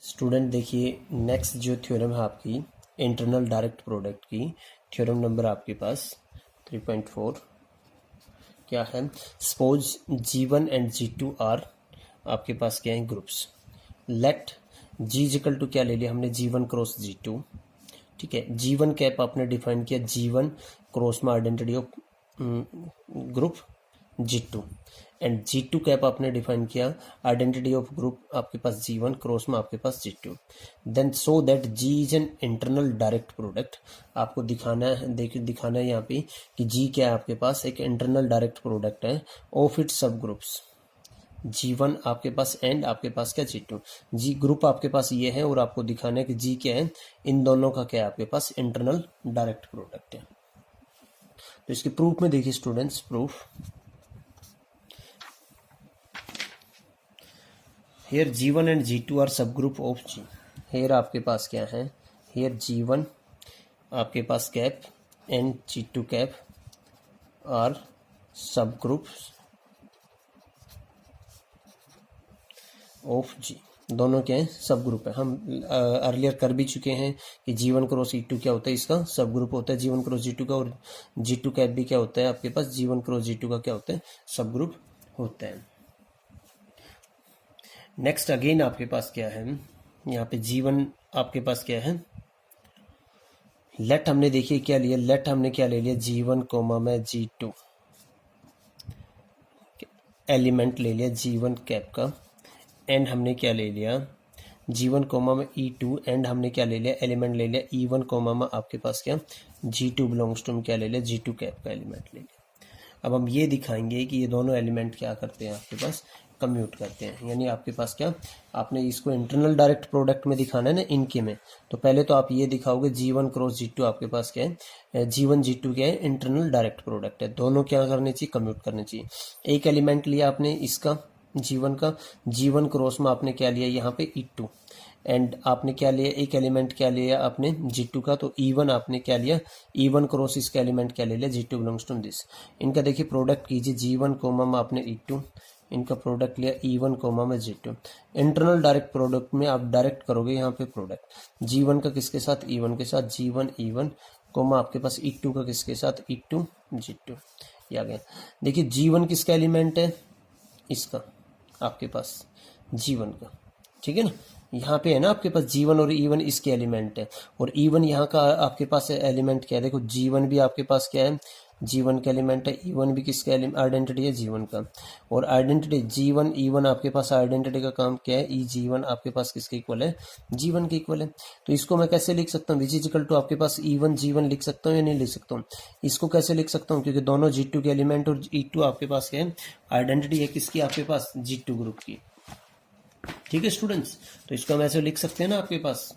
Student देखिए, next जो theorem है आपकी इंटरनल डायरेक्ट प्रोडक्ट की, थ्योरम नंबर आपके पास 3.4 क्या है। Suppose G1 and G2 are आपके पास क्या है groups. Let G equal to क्या ले लिया हमने, G1 क्रॉस G2। ठीक है, G1 कैप आपने डिफाइन किया, G1 क्रॉस में identity of group G2 and G2 cap आपने डिफाइन किया आइडेंटिटी ऑफ ग्रुप आपके पास G1 क्रॉस में आपके पास G2। Then so that G is an internal direct product. आपको दिखाना है, दिखाना है यहाँ पे कि G क्या है, आपके पास एक इंटरनल डायरेक्ट प्रोडक्ट है ऑफ इट्स सब ग्रुप्स G1 आपके पास एंड आपके पास क्या G2। G ग्रुप आपके पास ये है और आपको दिखाना है कि G क्या है, इन दोनों का क्या है आपके पास इंटरनल डायरेक्ट प्रोडक्ट है। तो इसके प्रूफ में देखिए students, proof here G1 and G2 are subgroup of G। here आपके पास क्या है, here G1 आपके पास cap and G2 cap are subgroup of G। दोनों क्या है, सब ग्रुप है। हम अर्लियर कर भी चुके हैं कि G1 क्रॉस E2 क्या होता है, इसका सब ग्रुप होता है G1 क्रॉस G2 का, और G2 कैप भी क्या होता है आपके पास, G1 क्रॉस G2 का क्या होता है, सब ग्रुप होता है। नेक्स्ट अगेन आपके पास क्या है, यहाँ पे G1 आपके पास क्या है, लेट हमने देखिए क्या लिया, लेट हमने क्या ले लिया, G1 कोमा में G2 एलिमेंट ले लिया G1 कैप का, एंड हमने क्या ले लिया G1 कोमा में E2 एंड हमने क्या ले लिया, एलिमेंट ले लिया E1 कोमा में आपके पास क्या G2 बिलोंग्स टू क्या ले लिया, G2 कैप का एलिमेंट ले लिया। अब हम ये दिखाएंगे कि ये दोनों एलिमेंट क्या करते हैं, आपके पास कम्यूट करते हैं। यानी आपके पास क्या, आपने इसको इंटरनल डायरेक्ट प्रोडक्ट में दिखाना है ना, इनके में। तो पहले तो आप ये दिखाओगे G1 क्रॉस G2 आपके पास क्या है, G1 G2 क्या है, इंटरनल डायरेक्ट प्रोडक्ट है। दोनों क्या करने चाहिए, कम्यूट करने चाहिए। एक एलिमेंट लिया आपने इसका G1 का, G1 क्रॉस में आपने क्या लिया यहाँ पे E2 एंड आपने क्या लिया, एक एलिमेंट क्या लिया आपने G2 का, तो E1 आपने क्या लिया, E1 क्रॉस इसका एलिमेंट क्या ले लिया, G2 बिलोंग्स टू दिस। इनका देखिए प्रोडक्ट कीजिए, G1 कोमा में आपने E2, इनका प्रोडक्ट लिया E1 कोमा में G2। इंटरनल डायरेक्ट प्रोडक्ट में आप डायरेक्ट करोगे यहाँ पे प्रोडक्ट G1 का किसके साथ, E1 के साथ, G1 E1 कोमा आपके पास E2 का किसके साथ, E2 G2। ये आ गया। देखिए G1 किसका एलिमेंट है, इसका आपके पास G1 का, ठीक है ना। यहाँ पे है ना आपके पास G1 और E1 इसके एलिमेंट है, और E1 यहाँ का आपके पास एलिमेंट क्या है, देखो G1 भी आपके पास क्या है, G1 का एलिमेंट है, E1 भी किसका आइडेंटिटी है, G1 का। और आइडेंटिटी G1 E1 आपके पास आइडेंटिटी का काम क्या है, G1 आपके पास किसके इक्वल है, G1 के इक्वल है। तो इसको मैं कैसे लिख सकता हूँ, विच इज इक्वल टू आपके पास E1 G1 लिख सकता हूँ या नहीं लिख सकता हूँ। इसको कैसे लिख सकता हूँ, क्योंकि दोनों G2 के एलिमेंट और E2 आपके पास क्या है, आइडेंटिटी है किसकी, आपके पास G2 ग्रुप की। ठीक है स्टूडेंट्स, तो इसको हम ऐसे लिख सकते हैं ना आपके पास।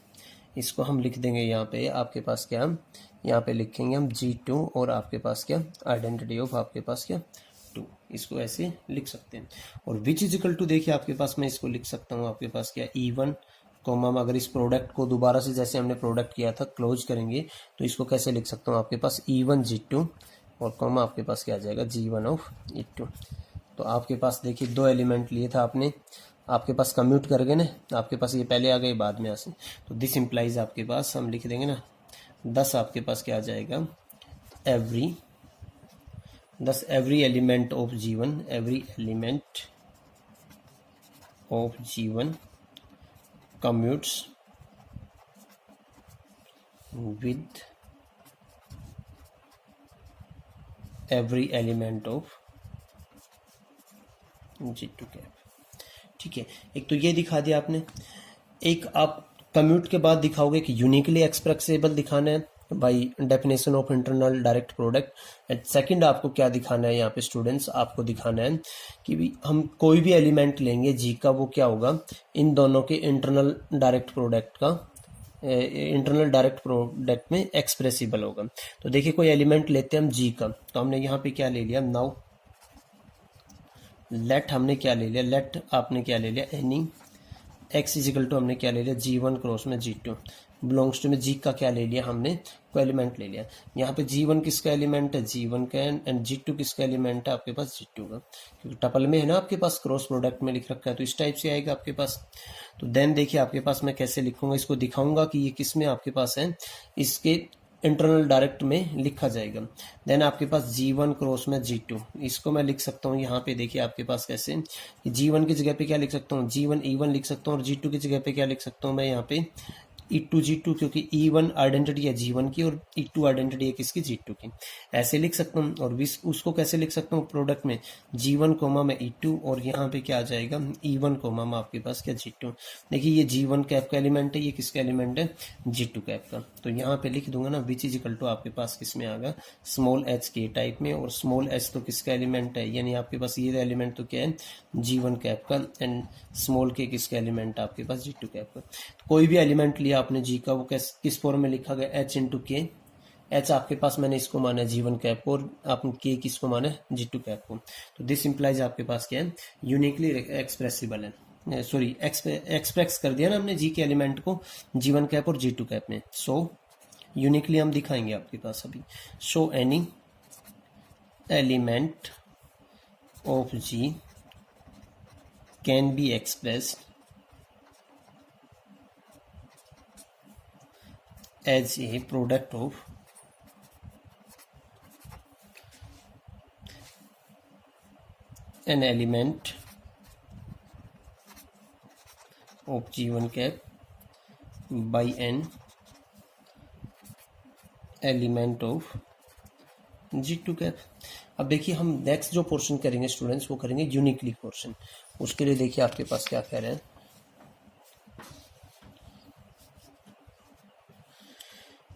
इसको हम लिख देंगे यहाँ पे आपके पास क्या, यहाँ पे लिखेंगे हम G2 और आपके पास क्या, आइडेंटिटी ऑफ आपके पास क्या 2। इसको ऐसे लिख सकते हैं। और विच इज इक्वल टू देखिए आपके पास मैं इसको लिख सकता हूँ आपके पास क्या, E1 कोमा में अगर इस प्रोडक्ट को दोबारा से जैसे हमने प्रोडक्ट किया था क्लोज करेंगे, तो इसको कैसे लिख सकता हूँ, आपके पास E1 G2 और कोमा आपके पास क्या आ जाएगा, G1 ऑफ E2। तो आपके पास देखिए दो एलिमेंट लिए था आपने, आपके पास कम्यूट कर गए ना, आपके पास ये पहले आ गए बाद में ऐसे, तो दिस इम्प्लाइज आपके पास हम लिख देंगे ना 10 आपके पास क्या आ जाएगा, every element of G1, every element of G1 commutes with every element of G2 cap. ठीक है, एक तो ये दिखा दिया आपने, एक आप कम्यूट के बाद दिखाओगे कि यूनिकली एक्सप्रेसिबल दिखाना है by definition of internal direct product. And second आपको क्या दिखाना है यहाँ पे स्टूडेंट्स, आपको दिखाना है कि भी हम कोई भी एलिमेंट लेंगे G का, वो क्या होगा, इन दोनों के इंटरनल डायरेक्ट प्रोडक्ट का, इंटरनल डायरेक्ट प्रोडक्ट में एक्सप्रेसिबल होगा। तो देखिए कोई एलिमेंट लेते हैं हम G का, तो हमने यहाँ पे क्या ले लिया, नाउ लेट हमने क्या ले लिया, लेट आपने क्या ले लिया, एनी एक्स इजिकल टू हमने क्या ले लिया, G1 क्रॉस में G2 बिलोंग्स टू में जी का क्या ले लिया हमने, को एलिमेंट ले लिया। यहाँ पे G1 किसका एलिमेंट है, G1 का, एंड G2 किसका एलिमेंट है आपके पास, G2 का, क्योंकि टपल में है ना आपके पास, क्रॉस प्रोडक्ट में लिख रखा है, तो इस टाइप से आएगा आपके पास। तो देन देखिए आपके पास मैं कैसे लिखूंगा, इसको दिखाऊंगा कि ये किस में आपके पास है, इसके इंटरनल डायरेक्ट में लिखा जाएगा। देन आपके पास G1 क्रॉस में G2, इसको मैं लिख सकता हूँ यहाँ पे, देखिए आपके पास कैसे, G1 की जगह पे क्या लिख सकता हूँ, G1 E1 लिख सकता हूँ, और G2 की जगह पे क्या लिख सकता हूँ मैं यहाँ पे, E2 G2, क्योंकि E1 आइडेंटिटी है G1 की और E2 आइडेंटिटी है किसकी, G2 की, ऐसे लिख सकता हूँ। और उसको कैसे लिख सकता हूँ, प्रोडक्ट में G1 कोमा में E2, और यहाँ पे क्या आ जाएगा, E1 कोमा में आपके पास क्या, G2। देखिए ये G1 कैप का एलिमेंट है, ये किसका एलिमेंट है, G2 कैप का। तो यहाँ पे लिख दूंगा ना, विच इज इक्वल टू आपके पास किस में आएगा, स्मॉल h के टाइप में, और स्मॉल h तो किसका एलिमेंट है, यानी आपके पास ये एलिमेंट तो क्या है, G1 कैप का, एंड स्मॉल के किसका एलिमेंट है आपके पास, G2 कैप का। कोई भी एलिमेंट लिया आपने जी का, वो किस फॉर्म में लिखा गया, h इंटू के, एच आपके पास मैंने इसको माना है G1 कैप को, और आपने के किसको माना है, G2 कैप को। तो दिस इंप्लाइज आपके पास क्या है, यूनिकली एक्सप्रेसिबल है, सॉरी एक्सप्रेस कर दिया ना हमने जी के एलिमेंट को G1 कैप और G2 कैप में। सो यूनिकली हम दिखाएंगे आपके पास अभी, show any element of G can be expressed as a product of an element of G1 cap by an element of G2 cap। अब देखिए हम नेक्स्ट जो पोर्शन करेंगे स्टूडेंट्स, वो करेंगे यूनिकली पोर्शन। उसके लिए देखिए आपके पास क्या कह रहे हैं,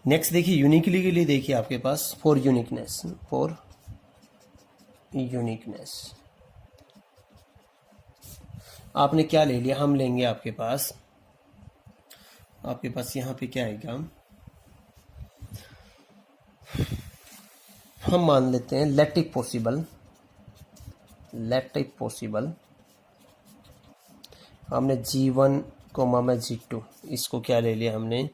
नेक्स्ट देखिए यूनिकली के लिए देखिए आपके पास फॉर यूनिकनेस आपने क्या ले लिया, हम लेंगे आपके पास यहाँ पे क्या आएगा, हम मान लेते हैं लेट इट पॉसिबल हमने G1 कोमा में G2, इसको क्या ले लिया हमने,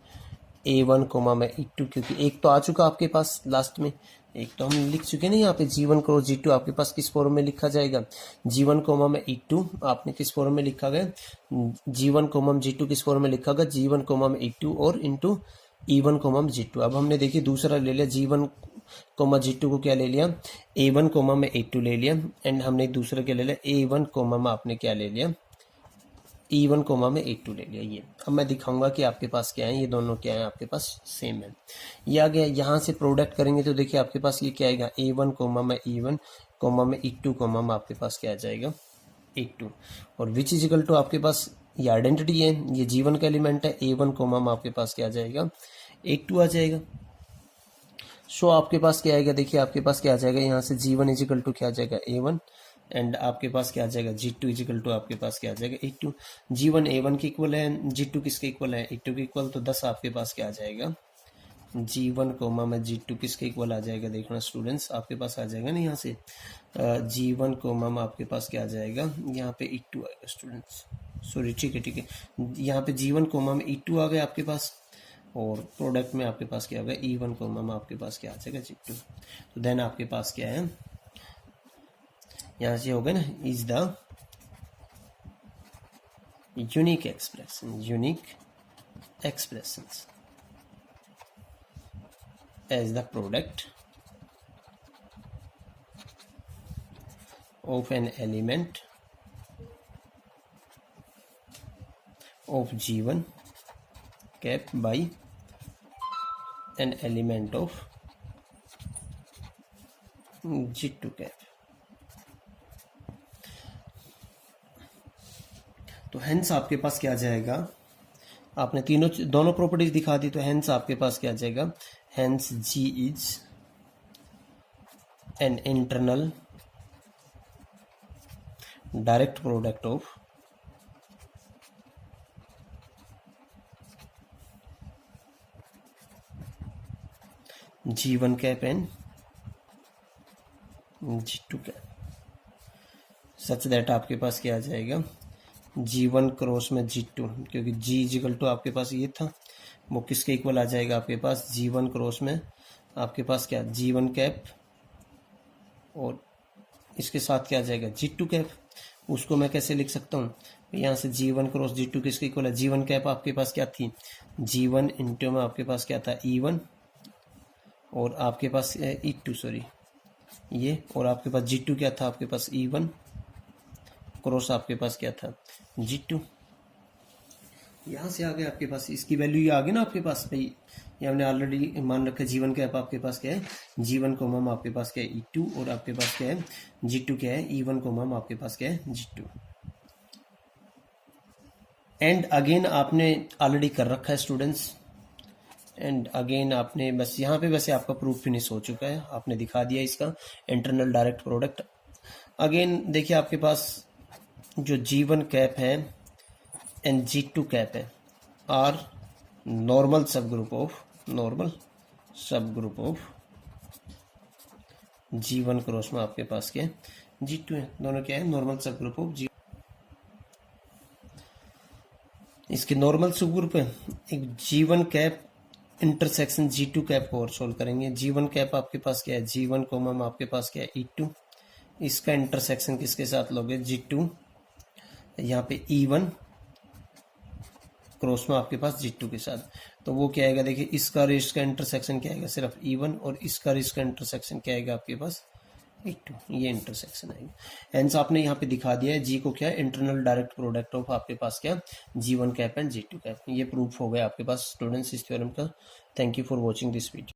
A1 कोमा में E2, क्योंकि एक तो आ चुका आपके पास लास्ट में, एक तो हम लिख चुके ना यहाँ पे G1 क्रॉस G2 आपके पास किस फॉर्म में लिखा जाएगा, G1 कोमा में E2 आपने किस फॉर्म में लिखा गया, G1 कोमा में G2 किस फॉर्म में लिखा गया, G1 कोमा में E2 और इंटू E1 कोमा में G2। अब हमने देखिए दूसरा ले लिया, G1 कोमा G2 को क्या ले लिया, A1 कोमा में A2 ले लिया, एंड हमने दूसरा क्या ले लिया, A1 कोमा में आपने क्या ले लिया, E1 कोमा में A2 ले लिया। ये अब मैं दिखाऊंगा कि आपके पास क्या है, ये दोनों क्या है आपके पास सेम है। ये आ गया, यहाँ से प्रोडक्ट करेंगे तो देखिए आपके पास ये क्या आएगा, A1 कोमा में E1 कोमा में E2 कोमा में आपके पास क्या आ जाएगा, A2, और विच इज इक्वल टू आपके पास ये आइडेंटिटी है, ये G1 का एलिमेंट है, A1 कोमा में आपके पास क्या आ जाएगा, A2 आ जाएगा। सो आपके पास क्या आएगा, देखिए आपके पास क्या आ जाएगा, यहाँ से G1 इज इक्वल टू क्या आ जाएगा, A1, एंड आपके पास क्या आ जाएगा, G2 इज इक्वल टू आपके पास क्या आ जाएगा, A2। G1 A1 के इक्वल है, G2 किसके इक्वल है, A2 के इक्वल, तो 10 आपके पास क्या आ जाएगा, G1 कोमा में G2 किसके इक्वल आ जाएगा, देखना स्टूडेंट्स आपके पास आ जाएगा ना, यहाँ से G1 कोमा में आपके पास क्या आ जाएगा, यहाँ पे E2 आएगा स्टूडेंट्स, सॉरी ठीक है, यहाँ पे G1 कोमा में E2 आ गया आपके पास, और प्रोडक्ट में आपके पास क्या होगा, E1 कोमा में आपके पास क्या आ जाएगा, G2। तो देन आपके पास क्या है, यहाँ से हो गया ना, is the unique expressions as the product of an element of G1 cap by an element of G2 cap। तो हेंस आपके पास क्या आ जाएगा, आपने दोनों प्रॉपर्टीज दिखा दी, तो हेंस आपके पास क्या आ जाएगा, hence G is an internal direct product of G1 cap and G2 cap, such that आपके पास क्या आ जाएगा, G1 क्रॉस में G2, क्योंकि G इजिकल टू आपके पास ये था, वो किसके इक्वल आ जाएगा आपके पास, G1 क्रॉस में आपके पास क्या, G1 कैप, और इसके साथ क्या आ जाएगा, G2 कैप। उसको मैं कैसे लिख सकता हूँ, यहाँ से G1 क्रॉस G2 किसके इक्वल है, G1 कैप आपके पास क्या थी, G1 इंटू में आपके पास क्या था, E1, और आपके पास E2 सॉरी ये, और आपके पास G2 क्या था आपके पास, E1 क्रॉस आपके पास क्या था, G2। यहाँ से आ गया आपके पास, इसकी वैल्यू ये आ गई ना आपके पास भाई, ये हमने ऑलरेडी मान रखा है। G1 कैप आपके पास क्या है, G1 को मम आपके पास क्या है, E2, और आपके पास क्या है, G2 क्या है, E1 को मम आपके पास क्या है, G2। एंड अगेन आपने ऑलरेडी कर रखा है स्टूडेंट्स, एंड अगेन आपने बस यहाँ पे वैसे आपका प्रूफ फिनिश हो चुका है, आपने दिखा दिया इसका इंटरनल डायरेक्ट प्रोडक्ट। अगेन देखिए आपके पास जो G1 कैप है एंड G2 कैप है आर नॉर्मल सब ग्रुप ऑफ G1 क्रॉस में आपके पास क्या है, G2 है। दोनों क्या है, नॉर्मल सब ग्रुप ऑफ G। इसके नॉर्मल सब ग्रुप है, एक G1 cap intersection G2 cap को और सोल्व करेंगे। G1 कैप आपके पास क्या है, G1 कॉमम आपके पास क्या है, E2, इसका इंटरसेक्शन किसके साथ लोगे, G2, यहाँ पे E1 क्रॉस में आपके पास G2 के साथ, तो वो क्या आएगा, देखिए इसका और इसका इंटरसेक्शन क्या आएगा, सिर्फ E1, और इसका और इसका इंटरसेक्शन क्या आएगा आपके पास, E2, ये इंटरसेक्शन आएगा। हेंस आपने यहाँ पे दिखा दिया है G को क्या है, इंटरनल डायरेक्ट प्रोडक्ट ऑफ आपके पास क्या, G1 cap and G2 cap. ये प्रूफ हो गया आपके पास स्टूडेंट्स इस थ्योरम का। Thank you for watching this video.